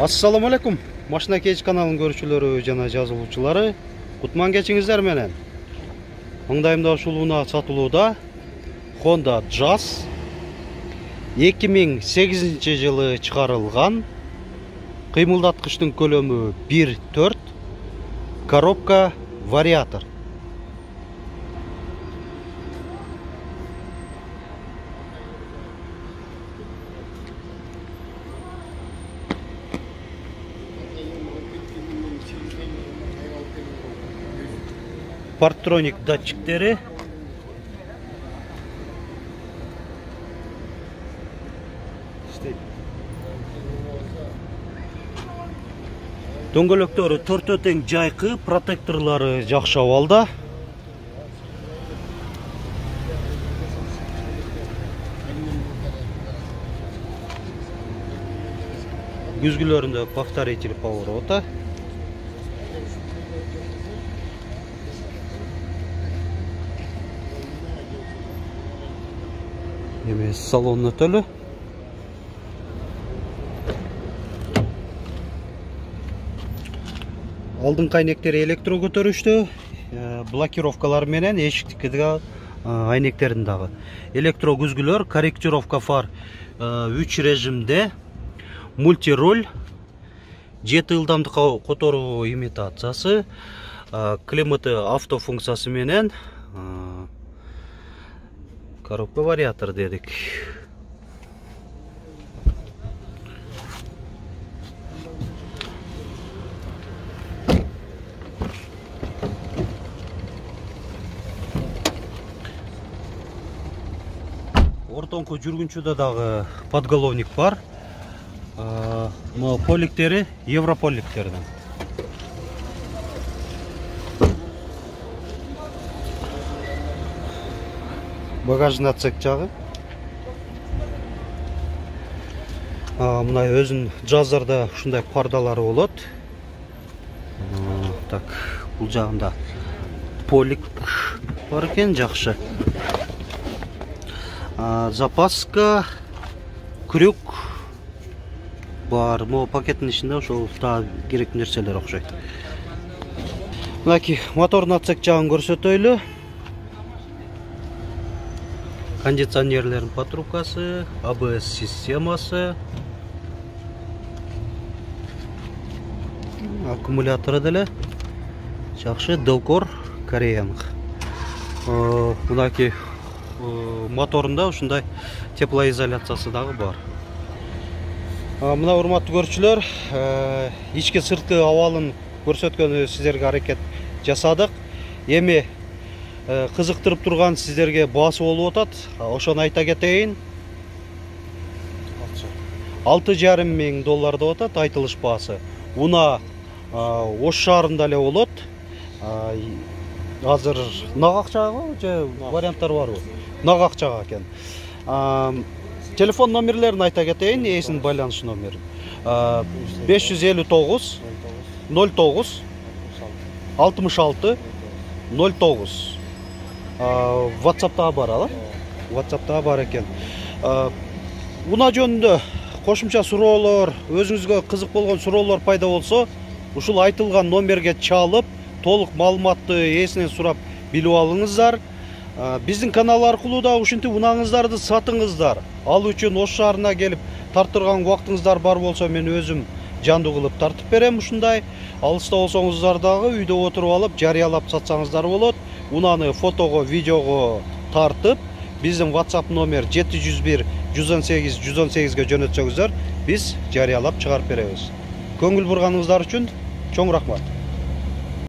Assalamu alaikum. Машина кеч каналының көрүүчүлөрү жана жазылуучулары. Кутман кечиңиздер менен. Маңдайымда ушулууна сатылууда Honda Jazz 2008 жылы чыгарылган. Кыймылдаткычтын көлөмү 1.4, коробка вариатор. Парктроник датчиктери. Дөңгөлөктөрү төртөө тең жайкы, протекторлору жакшы абалда. Күзгүлөрүндө повторитель поворота. Салон өтөлү. Алдыңкы айнектери электро көтөрүштү. Блокировкалар менен эшиктики айнектерин дагы. Электро күзгүлөр, корректировка фар 3 режимде, мультироль, 7 ылдамдыкка которуу имитациясы, климаты авто функциясы менен, коробка вариатор дедик. Ортоңку жүргүнчүдө дагы подголовник бар. Поликтери европоликтерден. Багажный отсек жагы. Мына өзүн жаздарда ушундай пардалары болот. Так, бул жагында полик бар экен, жакшы. Запаска, крюк бар. Могу пакеттин ичинде ошол та керектүү нерселер окшойт. Мынакей мотордун отсек жагын көрсөтөйлү. Кондиционерлердің патрубкасы, ABS системасы, аккумуляторы деле жакшы, Delcor Кореянг. Мынакей моторунда ушундай теплоизоляциясы дагы бар. Мына урматтуу көрүүчүлөр, ички сырткы абалын көрсөткөнү сиздерге аракет жасадык. Эми кызыктырып турган сиздерге баасы болуп атат. Ошону айта кетейин. $6,5 миң деп атат айтылыш баасы. Уна Ош шаарында эле болот. Азыр нак акчага же варианттар барбы? Нак акчага экен. Телефон номерлерин айта кетейин, ээсинин байланыш номерин. 559 09 66 09. WhatsApp'ta бар ала? WhatsApp'ta бар экен. Уна жөнүндө кошумча суроолор, өзүңүзгө кызык болгон суроолор пайда болсо, ушул айтылган номерге чалып, толук маалыматты ээсинен сурап билип алыңыздар. Биздин канал аркылуу да ушинтип унаңыздарды сатыңыздар. Ал үчүн Ош шаарына келип тартырган убактыңыздар бар болсо, мен өзүм жандуу кылып тартып берем ушундай. Алыста болсоңуздар дагы үйдө отуруп алып жарыялап сатсаңыздар болот. Унаны фотого, видеого тартып, биздин WhatsApp номер 701 118 118ге жөнөтсөңүздөр, биз жарыялап чыгарып беребиз. Көңүл бурганыңыздар үчүн чоң рахмат.